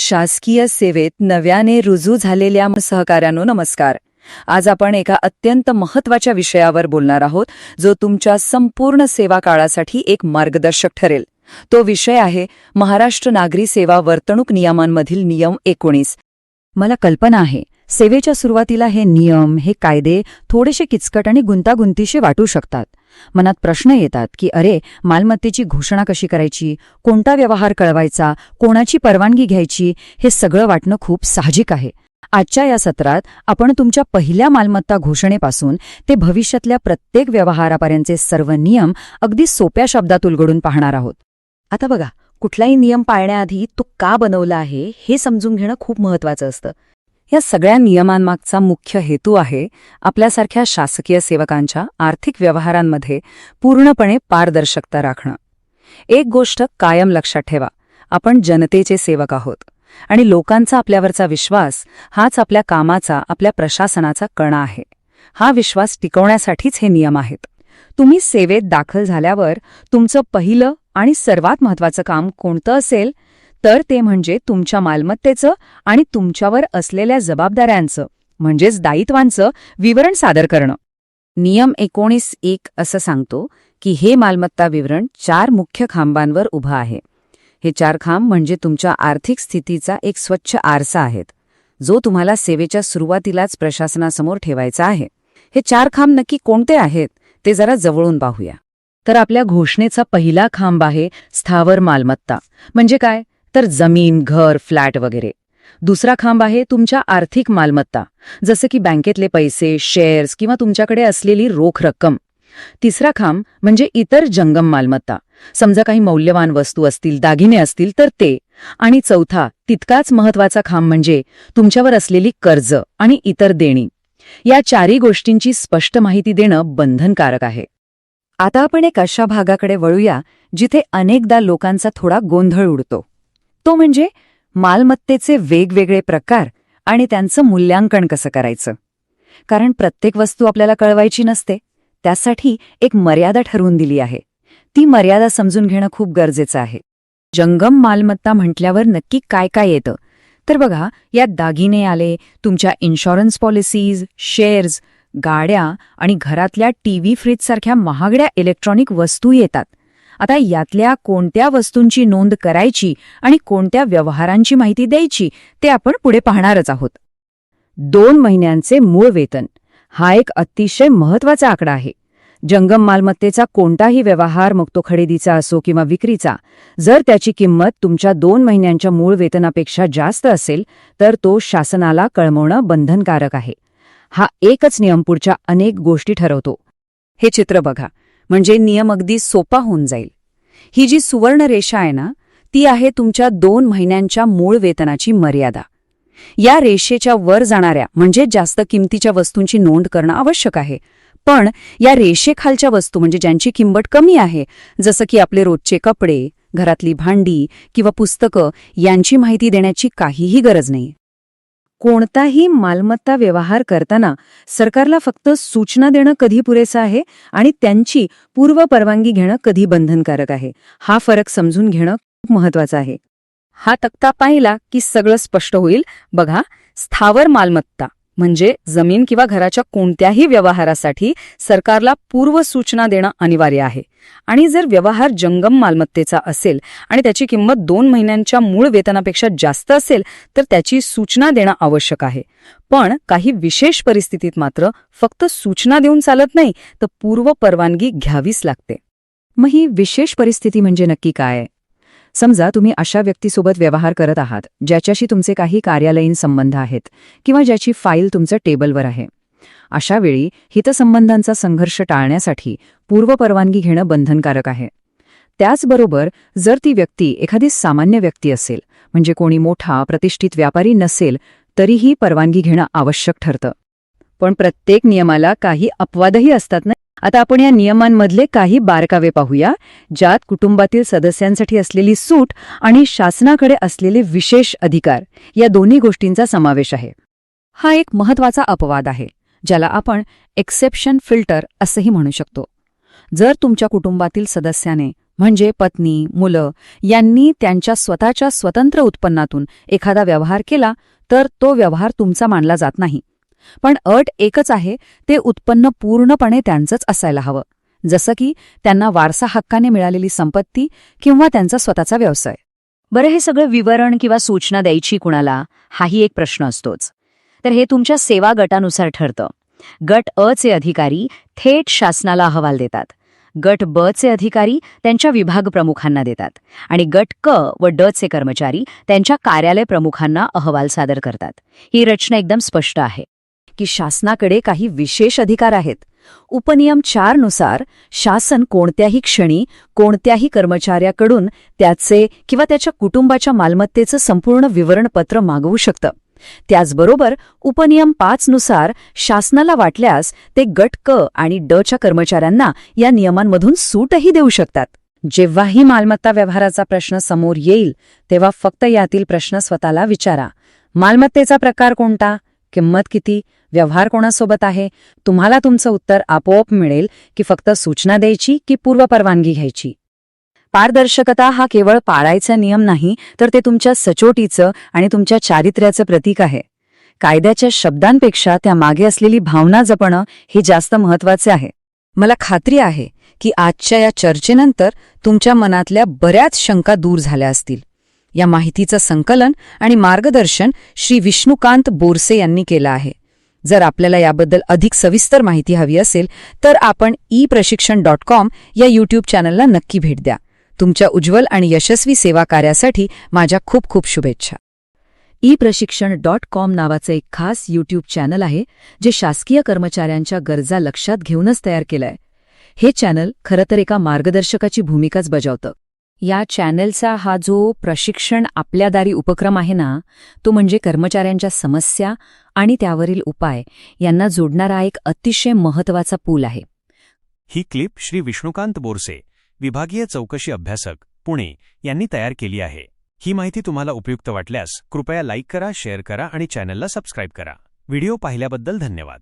शासकीय सेवेत नव्याने रुजू झालेल्या सहकाऱ्यांनो नमस्कार. आज आपण एका अत्यंत महत्त्वाच्या विषयावर बोलणार आहोत, जो तुमच्या संपूर्ण सेवा काळासाठी एक मार्गदर्शक ठरेल. तो विषय आहे महाराष्ट्र नागरी सेवा वर्तणूक नियमांमधील नियम 19. मला कल्पना आहे, सेवेच्या सुरुवातीला हे नियम, हे कायदे थोडेसे किचकट आणि गुंतागुंतीशी वाटू शकतात. मनात प्रश्न येतात की अरे, मालमत्तेची घोषणा कशी करायची, कोणता व्यवहार कळवायचा, कोणाची परवानगी घ्यायची, हे सगळं वाटणं खूप साहजिक आहे. आजच्या या सत्रात आपण तुमच्या पहिल्या मालमत्ता घोषणेपासून ते भविष्यातल्या प्रत्येक व्यवहारापर्यंतचे सर्व नियम अगदी सोप्या शब्दात उलगडून पाहणार आहोत. आता बघा, कुठलाही नियम पाळण्याआधी तो का बनवला आहे हे समजून घेणं खूप महत्त्वाचं असतं. या सगळ्या नियमांमागचा मुख्य हेतू आहे आपल्यासारख्या शासकीय सेवकांच्या आर्थिक व्यवहारांमध्ये पूर्णपणे पारदर्शकता राखणं. एक गोष्ट कायम लक्षात ठेवा, आपण जनतेचे सेवक आहोत आणि लोकांचा आपल्यावरचा विश्वास हाच आपल्या कामाचा, आपल्या प्रशासनाचा कणा आहे. हा विश्वास टिकवण्यासाठीच हे नियम आहेत. तुम्ही सेवेत दाखल झाल्यावर तुमचं पहिलं आणि सर्वात महत्त्वाचं काम कोणतं असेल तर ते म्हणजे तुमच्या मालमत्तेचं आणि तुमच्यावर असलेल्या जबाबदाऱ्यांचं म्हणजेच दायित्वांचं विवरण सादर करणं. नियम 19(1) असं सांगतो की हे मालमत्ता विवरण 4 मुख्य खांबांवर उभं आहे. हे 4 खांब म्हणजे तुमच्या आर्थिक स्थितीचा एक स्वच्छ आरसा आहेत, जो तुम्हाला सेवेच्या सुरुवातीलाच प्रशासनासमोर ठेवायचा आहे. हे 4 खांब नक्की कोणते आहेत ते जरा जवळून पाहूया. तर आपल्या घोषणेचा पहिला खांब आहे स्थावर मालमत्ता. म्हणजे काय, तर जमीन, घर, फ्लॅट वगैरे. दुसरा खांब आहे तुमच्या आर्थिक मालमत्ता, जसं की बँकेतले पैसे, शेअर्स किंवा तुमच्याकडे असलेली रोख रक्कम. तिसरा खांब म्हणजे इतर जंगम मालमत्ता, समजा काही मौल्यवान वस्तू असतील, दागिने असतील तर ते. आणि चौथा, तितकाच महत्त्वाचा खांब म्हणजे तुमच्यावर असलेली कर्ज आणि इतर देणी. या 4ही गोष्टींची स्पष्ट माहिती देणं बंधनकारक आहे. आता आपण एक अशा भागाकडे वळूया जिथे अनेकदा लोकांचा थोडा गोंधळ उडतो. तो म्हणजे मालमत्तेचे वेगवेगळे प्रकार आणि त्यांचं मूल्यांकन कसं करायचं. कारण प्रत्येक वस्तू आपल्याला कळवायची नसते, त्यासाठी एक मर्यादा ठरवून दिली आहे. ती मर्यादा समजून घेणं खूप गरजेचं आहे. जंगम मालमत्ता म्हटल्यावर नक्की काय काय येतं, तर बघा, यात दागिने आले, तुमच्या इन्शुरन्स पॉलिसीज, शेअर्स, गाड्या आणि घरातल्या टीव्ही, फ्रीजसारख्या महागड्या इलेक्ट्रॉनिक वस्तू येतात. आता यातल्या कोणत्या वस्तूंची नोंद करायची आणि कोणत्या व्यवहारांची माहिती द्यायची ते आपण पुढे पाहणारच आहोत. 2 महिन्यांचे मूळ वेतन हा एक अतिशय महत्त्वाचा आकडा आहे. जंगम मालमत्तेचा कोणताही व्यवहार, मग तो खरेदीचा असो किंवा विक्रीचा, जर त्याची किंमत तुमच्या 2 महिन्यांच्या मूळ वेतनापेक्षा जास्त असेल तर तो शासनाला कळवणं बंधनकारक आहे. हा एकच नियम पुढच्या अनेक गोष्टी ठरवतो. हे चित्र बघा, म्हणजे नियम अगदी सोपा होऊन जाईल. ही जी सुवर्ण रेषा आहे ना, ती आहे तुमच्या 2 महिन्यांच्या मूळ वेतनाची मर्यादा. या रेषेच्या वर जाणाऱ्या म्हणजे जास्त किमतीच्या वस्तूंची नोंद करणं आवश्यक आहे. पण या रेषेखालच्या वस्तू म्हणजे ज्यांची किंमत कमी आहे, जसं की आपले रोजचे कपडे, घरातली भांडी किंवा पुस्तकं, यांची माहिती देण्याची काहीही गरज नाही. कोणताही मालमत्ता व्यवहार करताना सरकारला फक्त सूचना देणं कधी पुरेसं आहे आणि त्यांची पूर्व परवानगी घेणं कधी बंधनकारक आहे. हा फरक समजून घेणं खूप महत्त्वाचं आहे. हा तक्ता पाहिला की सगळं स्पष्ट होईल. बघा, स्थावर मालमत्ता म्हणजे जमीन किंवा घराच्या कोणत्याही व्यवहारासाठी सरकारला पूर्व सूचना देणं अनिवार्य आहे. आणि जर व्यवहार जंगम मालमत्तेचा असेल आणि त्याची किंमत 2 महिन्यांच्या मूळ वेतनापेक्षा जास्त असेल तर त्याची सूचना देणं आवश्यक आहे. पण काही विशेष परिस्थितीत मात्र फक्त सूचना देऊन चालत नाही, तर पूर्व परवानगी घ्यावीच लागते. मग ही विशेष परिस्थिती म्हणजे नक्की काय? समजा तुम्ही अशा व्यक्तीसोबत व्यवहार करत आहात ज्याच्याशी तुमचे काही कार्यालयीन संबंध आहेत किंवा ज्याची फाईल तुमच्या टेबलवर आहे. अशा वेळी हितसंबंधांचा संघर्ष टाळण्यासाठी पूर्व परवानगी घेणं बंधनकारक आहे. त्याचबरोबर जर ती व्यक्ती एखादी सामान्य व्यक्ती असेल, म्हणजे कोणी मोठा प्रतिष्ठित व्यापारी नसेल, तरीही परवानगी घेणं आवश्यक ठरतं. पण प्रत्येक नियमाला काही अपवादही असतात ना. आता आपण या नियमांमधले काही बारकावे पाहूया, ज्यात कुटुंबातील सदस्यांसाठी असलेली सूट आणि शासनाकडे असलेले विशेष अधिकार या दोन्ही गोष्टींचा समावेश आहे. हा एक महत्त्वाचा अपवाद आहे, ज्याला आपण एक्सेप्शन फिल्टर असंही म्हणू शकतो. जर तुमच्या कुटुंबातील सदस्याने म्हणजे पत्नी, मुलं यांनी त्यांच्या स्वतःच्या स्वतंत्र उत्पन्नातून एखादा व्यवहार केला तर तो व्यवहार तुमचा मानला जात नाही. पण अट एकच आहे, ते उत्पन्न पूर्णपणे त्यांचंच असायला हवं, जसं की त्यांना वारसा हक्काने मिळालेली संपत्ती किंवा त्यांचा स्वतःचा व्यवसाय. बरं, हे सगळं विवरण किंवा सूचना द्यायची कुणाला, हाही एक प्रश्न असतोच. तर हे तुमच्या सेवा गटानुसार ठरतं. गट अ चे अधिकारी थेट शासनाला अहवाल देतात. गट ब चे अधिकारी त्यांच्या विभाग प्रमुखांना देतात. आणि गट क व ड चे कर्मचारी त्यांच्या कार्यालय प्रमुखांना अहवाल सादर करतात. ही रचना एकदम स्पष्ट आहे की शासनाकडे काही विशेष अधिकार आहेत. उपनियम 4 नुसार शासन कोणत्याही क्षणी कोणत्याही कर्मचाऱ्याकडून त्याचे किंवा त्याच्या कुटुंबाच्या मालमत्तेचं संपूर्ण विवरणपत्र मागवू शकतं. त्याचबरोबर उपनियम 5 नुसार शासनाला वाटल्यास ते गट क आणि ड च्या कर्मचाऱ्यांना या नियमांमधून सूटही देऊ शकतात. जेव्हाही मालमत्ता व्यवहाराचा प्रश्न समोर येईल तेव्हा फक्त यातील प्रश्न स्वतःला विचारा. मालमत्तेचा प्रकार कोणता, किंमत किती, व्यवहार कोणासोबत आहे. तुम्हाला तुमचं उत्तर आपोआप मिळेल की फक्त सूचना द्यायची की पूर्वपरवानगी घ्यायची. पारदर्शकता हा केवळ पाळायचा नियम नाही, तर ते तुमच्या सचोटीचं आणि तुमच्या चारित्र्याचं प्रतीक आहे. कायद्याच्या शब्दांपेक्षा त्या मागे असलेली भावना जपणं हे जास्त महत्वाचे आहे. मला खात्री आहे की आजच्या या चर्चेनंतर तुमच्या मनातल्या बऱ्याच शंका दूर झाल्या असतील. या माहितीचं संकलन आणि मार्गदर्शन श्री विष्णुकांत बोरसे यांनी केलं आहे. जर आपल्याला याबद्दल अधिक सविस्तर माहिती हवी असेल तर आपण ePrashikshण.com या यूट्यूब चॅनलला नक्की भेट द्या. तुमच्या उज्ज्वल आणि यशस्वी सेवा कार्यासाठी माझ्या खूप खूप शुभेच्छा. ePrashikshण.com नावाचं एक खास यूट्यूब चॅनल आहे जे शासकीय कर्मचाऱ्यांच्या गरजा लक्षात घेऊनच तयार केलंय. हे चॅनल खरं तर एका मार्गदर्शकाची भूमिकाच बजावतं. या चॅनलचा हा जो प्रशिक्षण आपल्या दारी उपक्रम आहे ना, तो म्हणजे कर्मचाऱ्यांच्या समस्या आणि त्यावरील उपाय यांना जोडणारा एक अतिशय महत्त्वाचा पूल आहे. ही क्लिप श्री विष्णुकांत बोरसे, विभागीय चौकशी अभ्यासक, पुणे यांनी तयार केली आहे. ही माहिती तुम्हाला उपयुक्त वाटल्यास कृपया लाईक करा, शेअर करा आणि चॅनलला सबस्क्राईब करा. व्हिडिओ पाहिल्याबद्दल धन्यवाद.